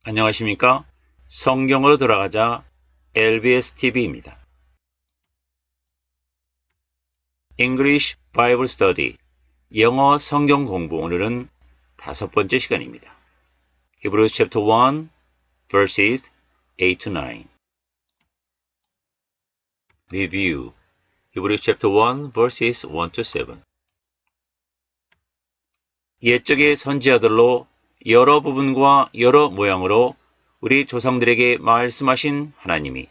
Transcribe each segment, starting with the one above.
안녕하십니까? 성경으로 돌아가자 LBS TV입니다. English Bible Study 영어 성경 공부 오늘은 5번째 시간입니다. Hebrews chapter 1 verses 8 to 9 Review Hebrews chapter 1 verses 1 to 7 옛적의 선지자들로 여러 부분과 여러 모양으로 우리 조상들에게 말씀하신 하나님이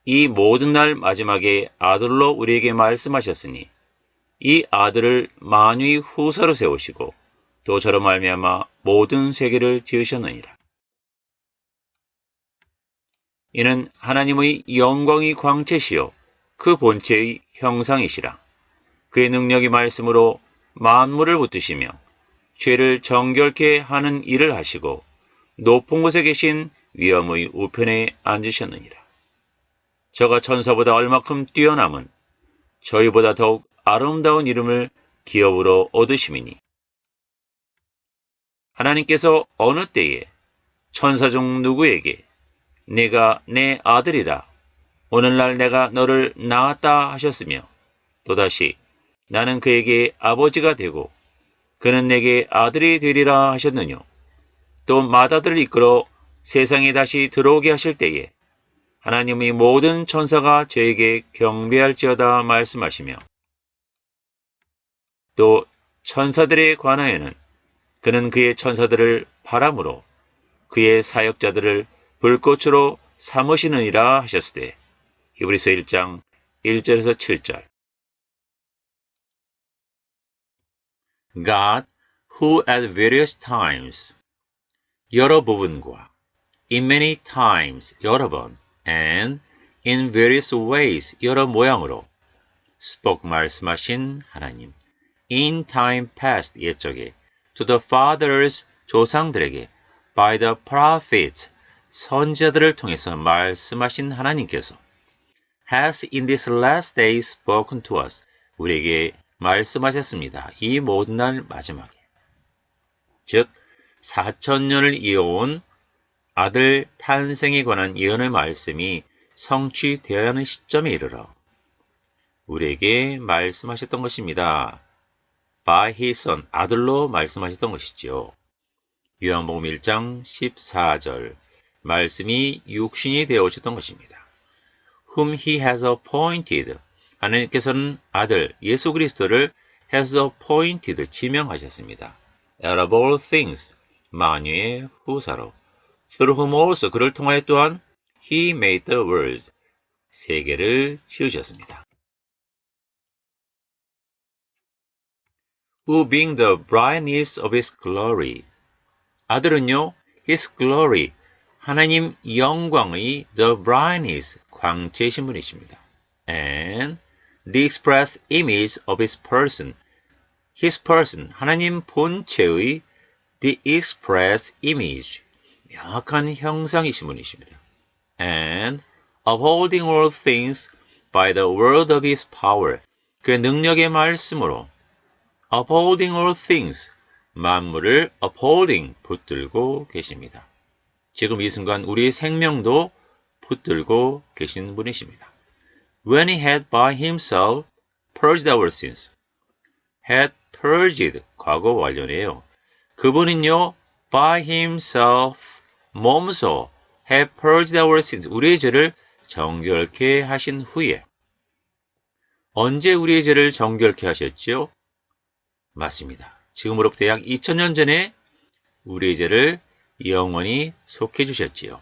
이 모든 날 마지막에 아들로 우리에게 말씀하셨으니 이 아들을 만유의 후사로 세우시고 또 저로 말미암아 모든 세계를 지으셨느니라. 이는 하나님의 영광의 광채시요 그 본체의 형상이시라. 그의 능력의 말씀으로 만물을 붙드시며 죄를 정결케 하는 일을 하시고 높은 곳에 계신 위엄의 우편에 앉으셨느니라. 저가 천사보다 얼마큼 뛰어남은 저희보다 더욱 아름다운 이름을 기업으로 얻으심이니 하나님께서 어느 때에 천사 중 누구에게 네가 내 아들이라 오늘날 내가 너를 낳았다 하셨으며 또다시 나는 그에게 아버지가 되고 그는 내게 아들이 되리라 하셨느뇨. 또 맏아들을 이끌어 세상에 다시 들어오게 하실 때에 하나님의 모든 천사가 저에게 경배할지어다 말씀하시며 또 천사들에 관하여는 그는 그의 천사들을 바람으로 그의 사역자들을 불꽃으로 삼으시느니라 하셨으되 히브리서 1장 1절에서 7절 God, who at various times 여러 부분과 in many times 여러 번 and in various ways 여러 모양으로 spoke 말씀하신 하나님 in time past 옛적에 to the fathers 조상들에게 by the prophets 선지자들을 통해서 말씀하신 하나님께서 has in this last day spoken to us 우리에게 말씀하셨습니다. 이 모든 날 마지막에 즉 4천년을 이어온 아들 탄생에 관한 예언의 말씀이 성취되어야 하는 시점에 이르러 우리에게 말씀하셨던 것입니다. By his son, 아들로 말씀하셨던 것이지요. 요한복음 1장 14절 말씀이 육신이 되어 오셨던 것입니다. Whom he has appointed, 하나님께서는 아들 예수 그리스도를 has appointed, 지명하셨습니다. Out of all things, 만유의 후사로 through whom also 그를 통하여 또한 he made the worlds 세계를 지으셨습니다. Who being the brightness of his glory 아들은요 his glory 하나님 영광의 the brightness 광채이신 분이십니다. And the express image of his person 하나님 본체의 the express image 명확한 형상이신 분이십니다. And upholding all things by the word of his power 그의 능력의 말씀으로 upholding all things 만물을 upholding 붙들고 계십니다. 지금 이 순간 우리의 생명도 붙들고 계신 분이십니다. When he had by himself purged our sins had purged 과거 완료네요. 그분은요 by himself 몸소 have purged our sins 우리의 죄를 정결케 하신 후에 언제 우리의 죄를 정결케 하셨죠? 맞습니다. 지금으로부터 약 2000년 전에 우리의 죄를 영원히 속해 주셨지요.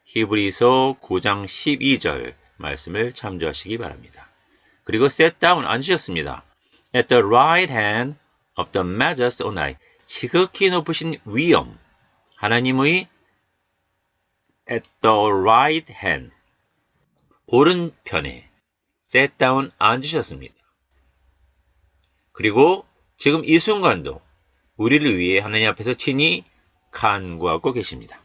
히브리서 9장 12절 말씀을 참조하시기 바랍니다. 그리고 sat down 앉으셨습니다. At the right hand of the majesty on high 지극히 높으신 위엄 하나님의 at the right hand 오른편에 sat down 앉으셨습니다. 그리고 지금 이 순간도 우리를 위해 하나님 앞에서 친히 간구하고 계십니다.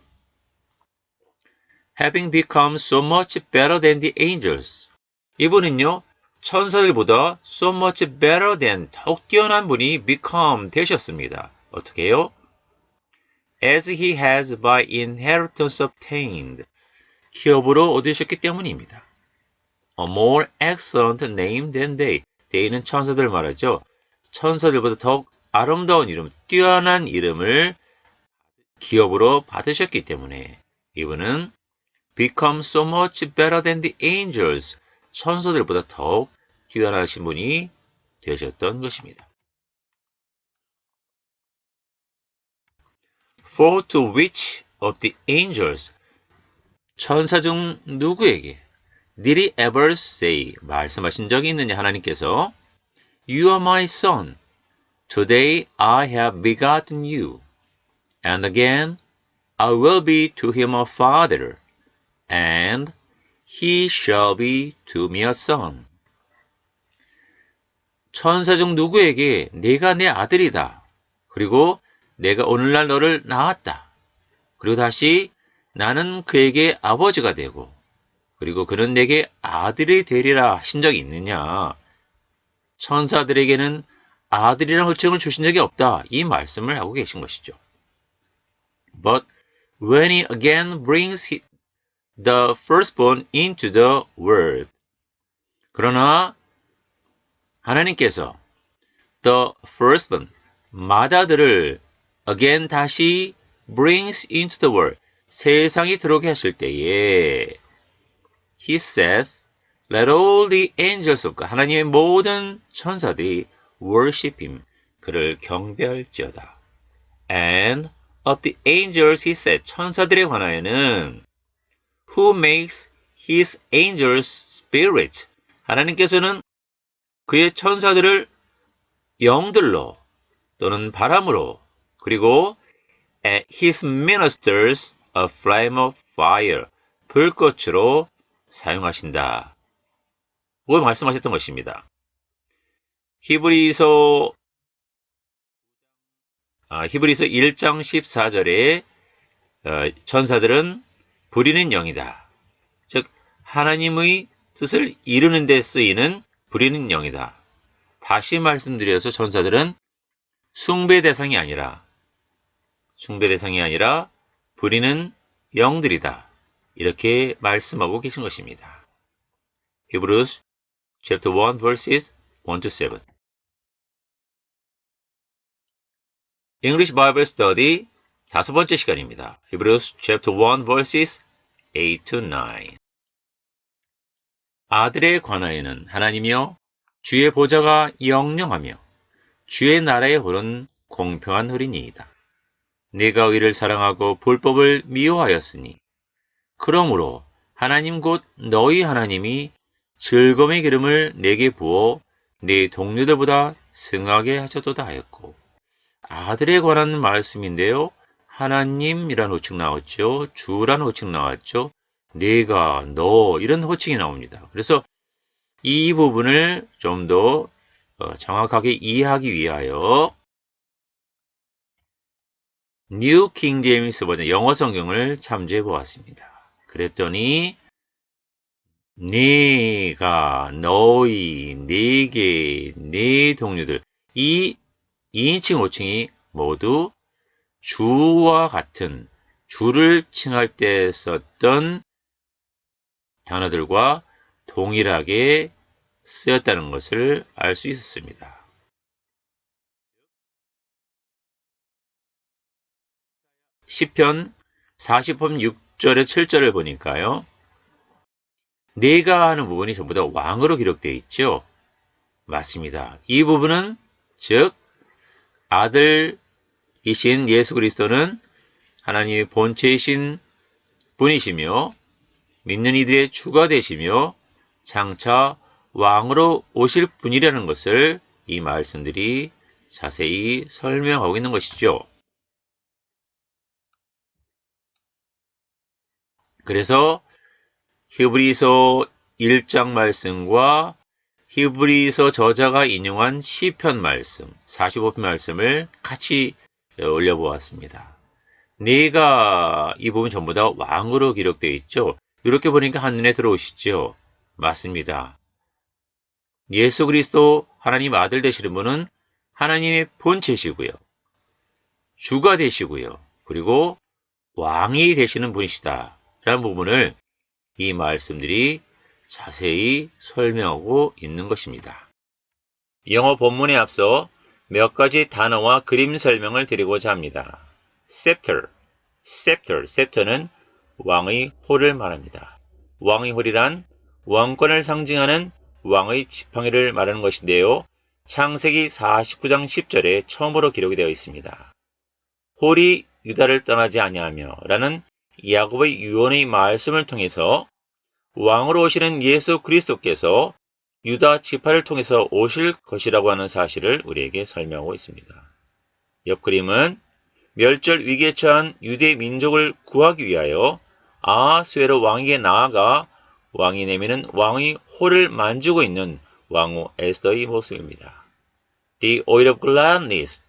Having become so much better than the angels. 이분은요, 천사들보다 so much better than 더욱 뛰어난 분이 become 되셨습니다. 어떻게 해요? as he has by inheritance obtained. 기업으로 얻으셨기 때문입니다. A more excellent name than they. they는 천사들 말하죠. 천사들보다 더욱 아름다운 이름, 뛰어난 이름을 기업으로 받으셨기 때문에 이분은 become so much better than the angels. 천사들보다 더욱 뛰어나신 분이 되셨던 것입니다. For to which of the angels? 천사 중 누구에게? Did he ever say? 말씀하신 적이 있느냐 하나님께서 You are my son. Today I have begotten you. And again I will be to him a father. And he shall be to me a son. 천사 중 누구에게 네가 내 아들이다. 그리고 내가 오늘날 너를 낳았다. 그리고 다시 나는 그에게 아버지가 되고 그리고 그는 내게 아들이 되리라 하신 적이 있느냐. 천사들에게는 아들이라는 호칭을 주신 적이 없다. 이 말씀을 하고 계신 것이죠. But when he again brings the firstborn into the world. 그러나 하나님께서 the firstborn, 맏아들을 again 다시 brings into the world, 세상에 들어오게 하실 때에 he says, let all the angels of God, 하나님의 모든 천사들이 worship him, 그를 경배할지어다. And of the angels he said, 천사들에 관하여는 who makes his angels spirits, 하나님께서는 그의 천사들을 영들로 또는 바람으로 그리고 his ministers a flame of fire, 불꽃으로 사용하신다. 그걸 말씀하셨던 것입니다. 히브리서 1장 14절에 천사들은 부리는 영이다. 즉 하나님의 뜻을 이루는 데 쓰이는 부리는 영이다. 다시 말씀드려서 천사들은 숭배 대상이 아니라 부리는 영들이다. 이렇게 말씀하고 계신 것입니다. Hebrews chapter 1 verses 1 to 7. English Bible Study 다섯 번째 시간입니다. Hebrews chapter 1 verses 8 to 9. 아들에 관하여는 하나님이여 주의 보좌가 영영하며 주의 나라의 홀은 공평한 홀이니이다. 네가 의를 사랑하고 불법을 미워하였으니 그러므로 하나님 곧 너희 하나님이 즐거움의 기름을 내게 부어 네 동료들보다 승하게 하셨도다 하였고, 아들에 관한 말씀인데요. 하나님이라는 호칭 나왔죠. 주라는 호칭 나왔죠. 네가, 너 이런 호칭이 나옵니다. 그래서 이 부분을 좀 더 정확하게 이해하기 위하여 New King James 버전 영어 성경을 참조해 보았습니다. 그랬더니 네가, 너희, 네게, 네 동료들, 이 2인칭 5칭이 모두 주와 같은, 주를 칭할 때 썼던 단어들과 동일하게 쓰였다는 것을 알 수 있었습니다. 시편 40편 6절에 7절을 보니까요. 네가 하는 부분이 전부 다 왕으로 기록되어 있죠. 맞습니다. 이 부분은 즉 아들이신 예수 그리스도는 하나님의 본체이신 분이시며 믿는 이들의 주가 되시며 장차 왕으로 오실 분이라는 것을 이 말씀들이 자세히 설명하고 있는 것이죠. 그래서 히브리서 1장 말씀과 히브리서 저자가 인용한 시편 말씀, 45편 말씀을 같이 올려보았습니다. 네가 이 부분 전부 다 왕으로 기록되어 있죠. 이렇게 보니까 한눈에 들어오시죠. 맞습니다. 예수 그리스도 하나님 아들 되시는 분은 하나님의 본체시고요. 주가 되시고요. 그리고 왕이 되시는 분이시다 라는 부분을 이 말씀들이 자세히 설명하고 있는 것입니다. 영어 본문에 앞서 몇 가지 단어와 그림 설명을 드리고자 합니다. scepter는 왕의 홀을 말합니다. 왕의 홀이란 왕권을 상징하는 왕의 지팡이를 말하는 것인데요. 창세기 49장 10절에 처음으로 기록이 되어 있습니다. 홀이 유다를 떠나지 아니하며 라는 야곱의 유언의 말씀을 통해서 왕으로 오시는 예수 그리스도께서 유다 지파를 통해서 오실 것이라고 하는 사실을 우리에게 설명하고 있습니다. 옆 그림은 멸절 위기에 처한 유대 민족을 구하기 위하여 아하수에로 왕에게 나아가 왕이 내미는 왕의 홀을 만지고 있는 왕후 에스더의 모습입니다. The oil of gladness,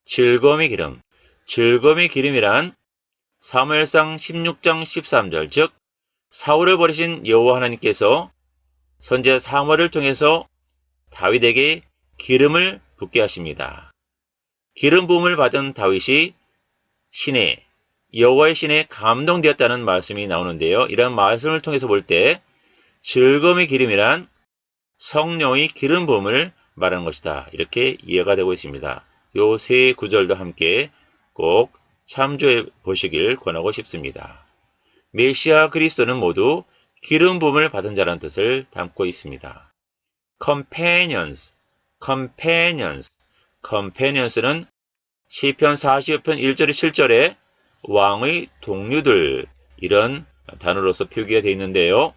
즐거움의 기름. 즐거움의 기름이란 사무엘상 16장 13절, 즉 사울을 버리신 여호와 하나님께서 선지자 사무엘을 통해서 다윗에게 기름을 붓게 하십니다. 기름 부음을 받은 다윗이 여호와의 신에 감동되었다는 말씀이 나오는데요. 이런 말씀을 통해서 볼 때 즐거움의 기름이란 성령의 기름 부음을 말하는 것이다. 이렇게 이해가 되고 있습니다. 요 세 구절도 함께 꼭 참조해 보시길 권하고 싶습니다. 메시아 그리스도는 모두 기름 부음을 받은 자라는 뜻을 담고 있습니다. companions는 시편 45편 1절에 7절에 왕의 동료들 이런 단어로서 표기가 되어 있는데요.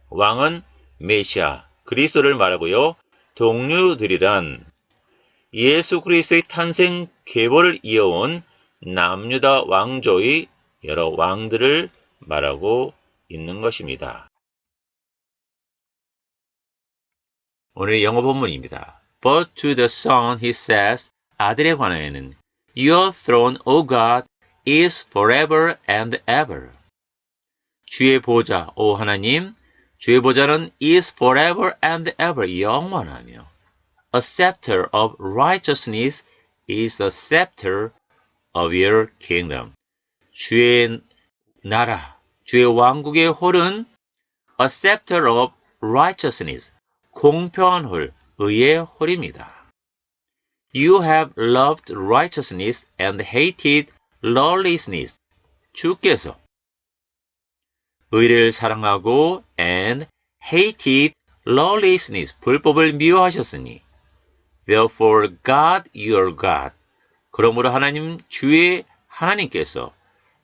왕은 메시아, 그리스도를 말하고요. 동료들이란 예수 그리스도의 탄생 계보를 이어온 남유다 왕조의 여러 왕들을 말하고 있는 것입니다. 오늘의 영어 본문입니다. But to the Son he says, 아들에 관하여는 Your throne, O God, is forever and ever. 주의 보좌, 오 하나님, 주의 보좌는 is forever and ever, 영원하며 A scepter of righteousness is the scepter of your kingdom. 주의 나라, 주의 왕국의 홀은 a scepter of righteousness, 공평한 홀, 의의 홀입니다. You have loved righteousness and hated lawlessness. 주께서 의를 사랑하고 and hated lawlessness, 불법을 미워하셨으니 Therefore God your God, 그러므로 하나님 주의 하나님께서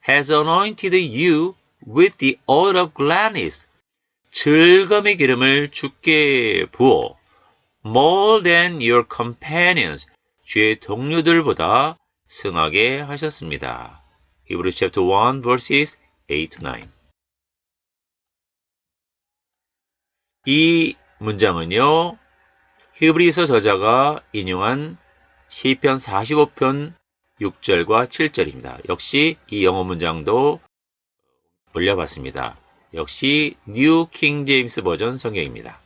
has anointed you with the oil of gladness, 즐거움의 기름을 주께 부어 more than your companions, 주의 동료들보다 승하게 하셨습니다. Hebrews chapter 1 verses 8 to 9. 이 문장은요, 히브리서 저자가 인용한 시편 45편 6절과 7절입니다. 역시 이 영어 문장도 올려봤습니다. 역시 뉴 킹 제임스 버전 성경입니다.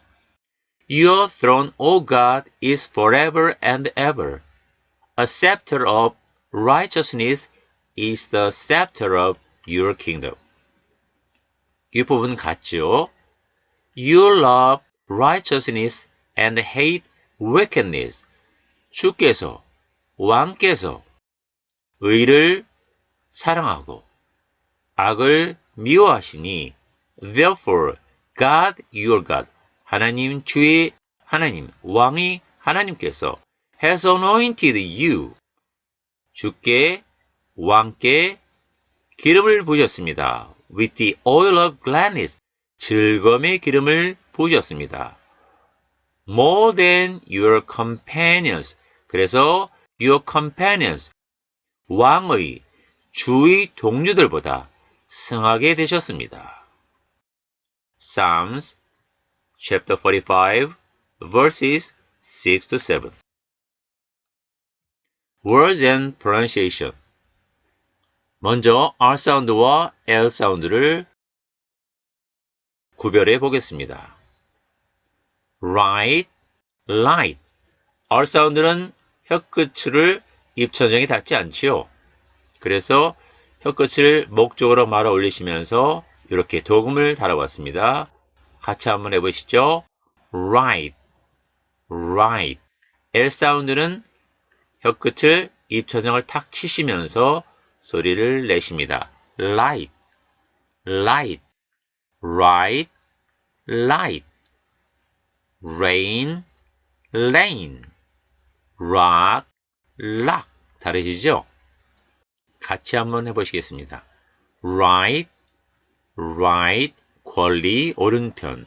Your throne, O God, is forever and ever. A scepter of righteousness is the scepter of your kingdom. 이 부분 같죠? You love righteousness and hate wickedness. 주께서, 왕께서 의를 사랑하고 악을 미워하시니 Therefore God your God, 하나님 주의 하나님, 왕이 하나님께서 has anointed you, 주께 왕께 기름을 부으셨습니다. With the oil of gladness, 즐거움의 기름을 부으셨습니다. More than your companions, 그래서 your companions, 왕의 주의 동료들보다 승하게 되셨습니다. Psalms chapter 45 verses 6 to 7. Words and pronunciation. 먼저 R 사운드와 L 사운드를 구별해 보겠습니다. Right, light. R 사운드는 혀끝을 입천장이 닿지 않지요. 그래서 혀끝을 목 쪽으로 말아 올리시면서 이렇게 도금을 달아봤습니다. 같이 한번 해보시죠. right, right. L 사운드는 혀끝을 입천장을 탁 치시면서 소리를 내십니다. light, light, right, light, rain, rain, rock, rock. 다르시죠? 같이 한번 해보시겠습니다. right, right, 권리, 오른편.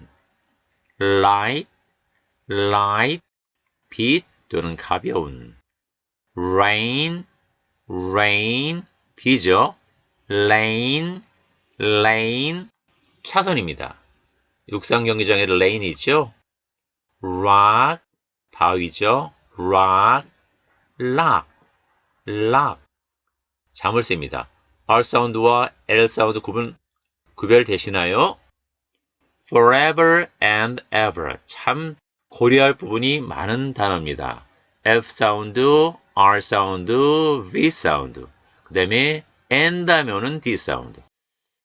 light, light, 빛 또는 가벼운. rain, rain, 비죠. lane, lane, 차선입니다. 육상 경기장에 레인이 있죠. rock, 바위죠. rock, lock, lock, 자물쇠입니다. R 사운드와 L 사운드 구별되시나요? forever and ever. 참 고려할 부분이 많은 단어입니다. F 사운드, R 사운드, V 사운드. 그 다음에 N 다음에 오는 D 사운드.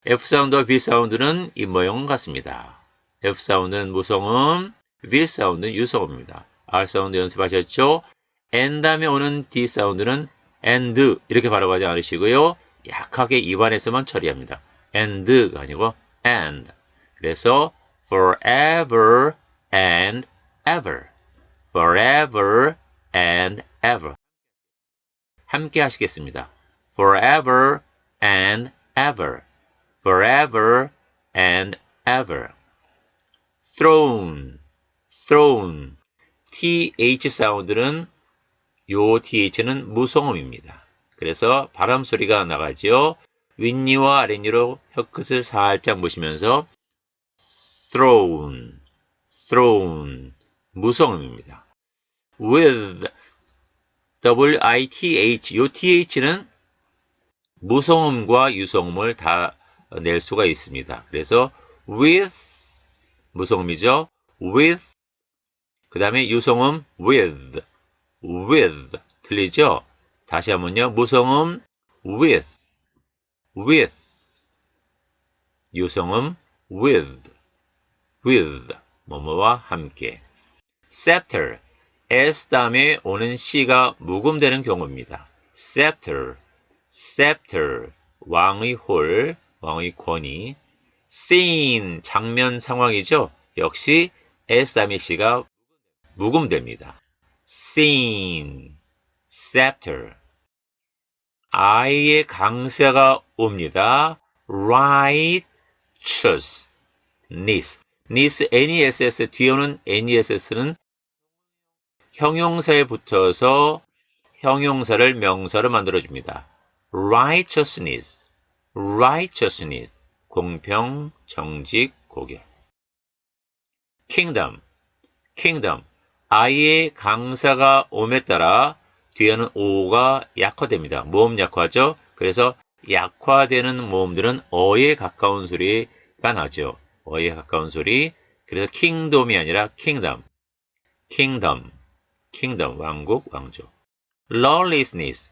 F 사운드와 V 사운드는 입모형 같습니다. F 사운드는 무성음, V 사운드는 유성음입니다. R 사운드 연습하셨죠? N 다음에 오는 D 사운드는 and 이렇게 발음하지 않으시고요. 약하게 입안에서만 처리합니다. and가 아니고 and. 그래서 forever and ever. forever and ever. 함께 하시겠습니다. forever and ever. forever and ever. throne, throne. th 사운드는 요 th는 무성음입니다. 그래서 바람 소리가 나가죠. 윗니와 아랫니로 혀끝을 살짝 무시면서 throne, throne, 무성음입니다. with, with, 요 th는 무성음과 유성음을 다 낼 수가 있습니다. 그래서 with, 무성음이죠. with, 그 다음에 유성음 with, with, 틀리죠? 다시 한번요. 무성음 with, with, 유성음 with, with, 뭐뭐와 함께. scepter, S 다음에 오는 C가 묵음되는 경우입니다. scepter, scepter, 왕의 홀, 왕의 권위. scene, 장면 상황이죠. 역시 S 다음에 C가 묵음됩니다. scene, scepter. I의 강세가 옵니다. righteous, nis, nes, 뒤에 오는 nes는 형용사에 붙어서 형용사를 명사로 만들어줍니다. righteousness, righteousness, 공평, 정직, 고개. kingdom, kingdom. I의 강사가 옴에 따라 뒤에는 O가 약화됩니다. 모음 약화죠. 그래서 약화되는 모음들은 어에 가까운 소리가 나죠. 어에 가까운 소리. 그래서 kingdom이 아니라 kingdom, kingdom, kingdom, 왕국, 왕조. lawlessness,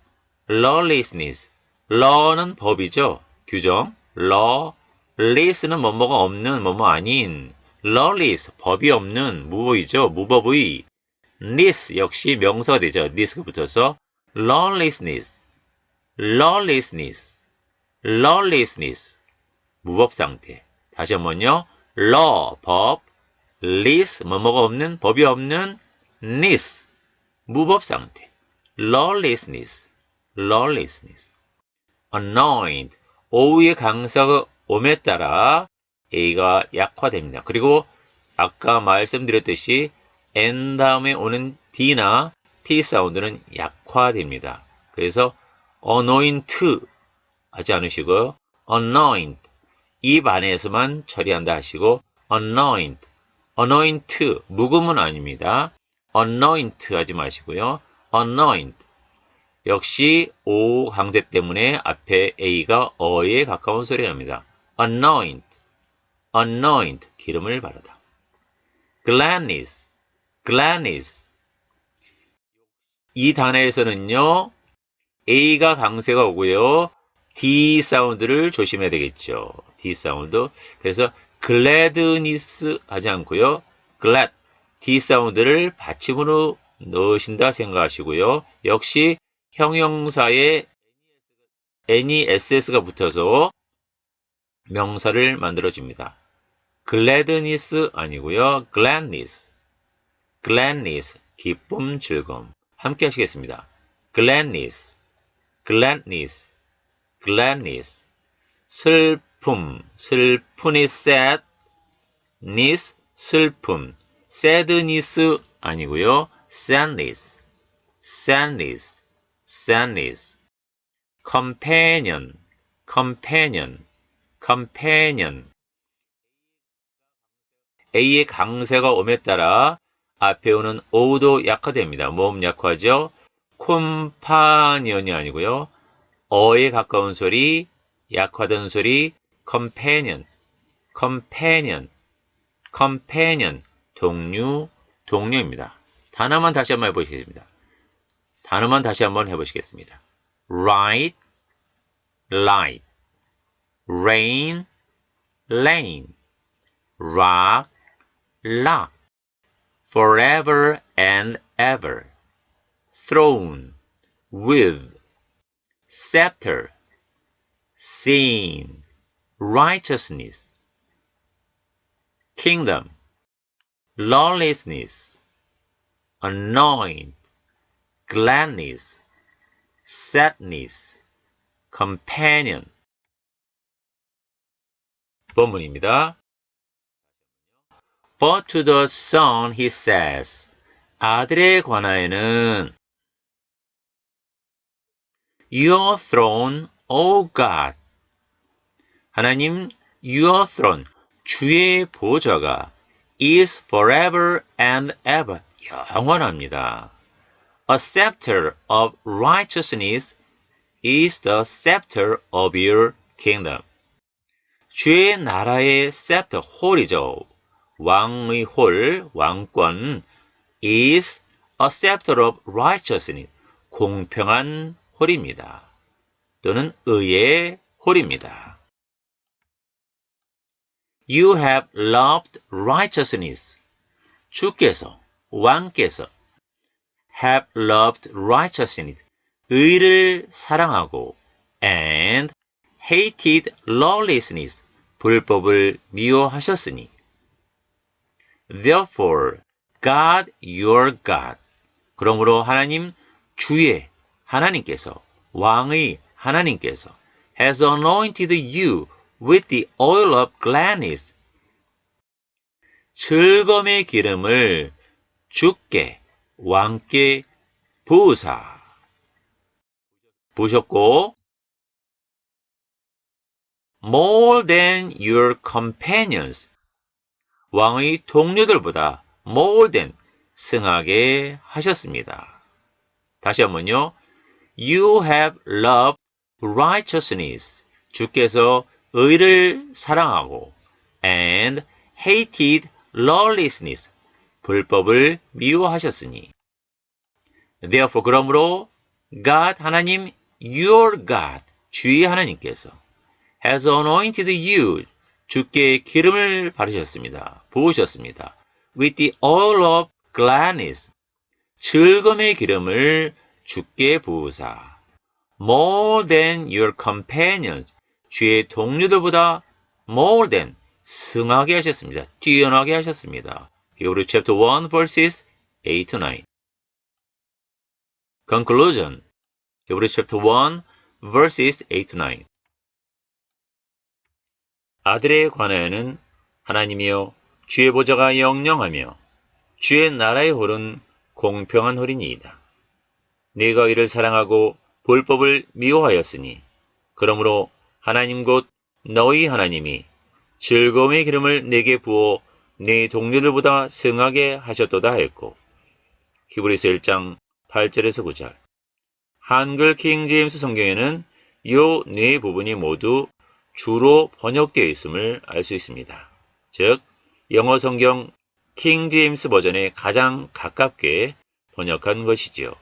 lawlessness. law는 법이죠. 규정. law, less는 뭐뭐가 없는, 뭐뭐 아닌. lawless, 법이 없는, 무법이죠. 무법의. ness 역시 명사가 되죠. ness가 붙어서 lawlessness, lawlessness, lawlessness. 무법 상태. 다시 한번요. law, 법, less, 뭐뭐가 없는, 법이 없는, ness, 무법 상태. lawlessness, lawlessness. anoint, O의 강사가 옴에 따라 A가 약화됩니다. 그리고 아까 말씀드렸듯이 N 다음에 오는 D나 T 사운드는 약화됩니다. 그래서 anoint 하지 않으시고요. anoint, 입 안에서만 처리한다 하시고 anoint, anoint, 묵음은 아닙니다. anoint 하지 마시고요. anoint. 역시 O 강세 때문에 앞에 A가 어에 가까운 소리가 납니다. anoint, anoint, 기름을 바르다. gladness, gladness. 이 단어에서는요, A가 강세가 오고요. D 사운드를 조심해야 되겠죠. D 사운드. 그래서 gladness 하지 않고요. glad. D 사운드를 받침으로 넣으신다 생각하시고요. 역시 형용사에 NESS가 붙어서 명사를 만들어줍니다. gladness 아니고요. gladness. gladness. 기쁨, 즐거움. 함께 하시겠습니다. gladness. gladness. gladness. 슬픔. 슬픈이 sad. ness. 슬픔. sadness 아니고요. sadness. sadness. sadness. companion. companion. companion. A의 강세가 오에 따라 앞에 오는 O도 약화됩니다. 모음 약화죠. companion이 아니고요. 어에 가까운 소리, 약화된 소리, companion, companion, companion, 동료, 동료입니다. 단어만 다시 한번 해보시겠습니다. 단어만 다시 한번 해보시겠습니다. right, light, rain, lane, rock, lock, forever and ever, throne, with, scepter, sin, righteousness, kingdom, lawlessness, anoint, gladness, sadness, companion. 본문입니다. But to the son he says, 아들에 관하여는 Your throne, O God. 하나님, Your throne, 주의 보좌가 is forever and ever, 영원합니다. A scepter of righteousness is the scepter of your kingdom. 주의 나라의 scepter, 홀이죠. 왕의 홀, 왕권, is a scepter of righteousness, 공평한 홀입니다. 또는 의의 홀입니다. You have loved righteousness. 주께서, 왕께서 have loved righteousness, 의를 사랑하고 and hated lawlessness, 불법을 미워하셨으니 Therefore, God, your God. 그러므로 하나님, 주의 하나님께서, 왕의 하나님께서 has anointed you with the oil of gladness. 즐거움의 기름을 주께, 왕께 부으사. 부으셨고, more than your companions. 왕의 동료들보다 more than 승하게 하셨습니다. 다시 한번요. You have loved righteousness. 주께서 의를 사랑하고 and hated lawlessness. 불법을 미워하셨으니. Therefore 그러므로 God 하나님 your God 주의 하나님께서 has anointed you 주께 기름을 바르셨습니다. 부으셨습니다. With the oil of gladness. 즐거움의 기름을 주께 부으사. More than your companions. 주의 동료들보다 more than 승하게 하셨습니다. 뛰어나게 하셨습니다. Hebrew chapter 1 verses 8 to 9. Conclusion. Hebrew chapter 1 verses 8 to 9. 아들에 관하여는 하나님이여 주의 보좌가 영영하며 주의 나라의 홀은 공평한 홀이니이다. 네가 이를 사랑하고 불법을 미워하였으니 그러므로 하나님 곧 너희 하나님이 즐거움의 기름을 내게 부어 네 동료들보다 승하게 하셨도다 하였고 히브리서 1장 8절에서 9절. 한글 킹 제임스 성경에는 요 네 부분이 모두 주로 번역되어 있음을 알 수 있습니다. 즉 영어 성경 킹 제임스 버전에 가장 가깝게 번역한 것이지요.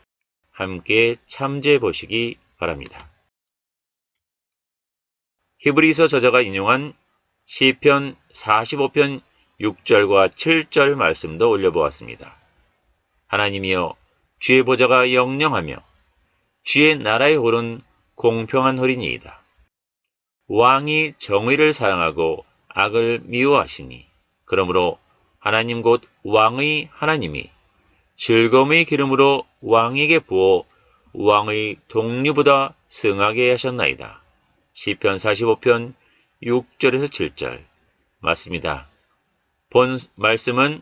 함께 참조해 보시기 바랍니다. 히브리서 저자가 인용한 시편 45편 6절과 7절 말씀도 올려보았습니다. 하나님이여 주의 보좌가 영영하며 주의 나라의 홀은 공평한 홀이니이다. 왕이 정의를 사랑하고 악을 미워하시니 그러므로 하나님 곧 왕의 하나님이 즐거움의 기름으로 왕에게 부어 왕의 동류보다 승하게 하셨나이다. 시편 45편 6절에서 7절 맞습니다. 본 말씀은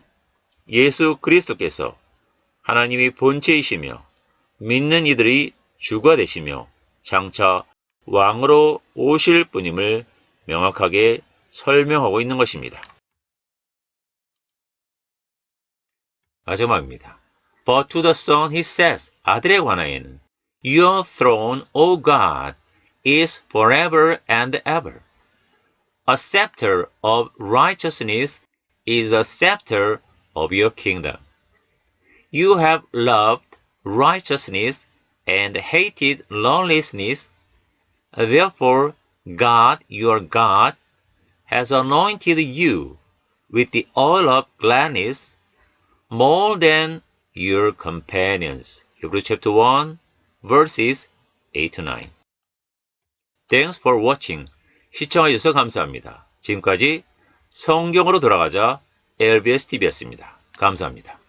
예수 그리스도께서 하나님이 본체이시며 믿는 이들의 주가 되시며 장차 왕으로 오실 분임을 명확하게 설명하고 있는 것입니다. 마지막입니다. But to the Son he says, 아들에 관하여는 Your throne, O God, is forever and ever. A scepter of righteousness is the scepter of your kingdom. You have loved righteousness and hated lawlessness. Therefore, God, your God, has anointed you with the oil of gladness more than your companions. Hebrews chapter 1, verses 8 to 9. Thanks for watching. 시청해주셔서 감사합니다. 지금까지 성경으로 돌아가자 LBS TV였습니다. 감사합니다.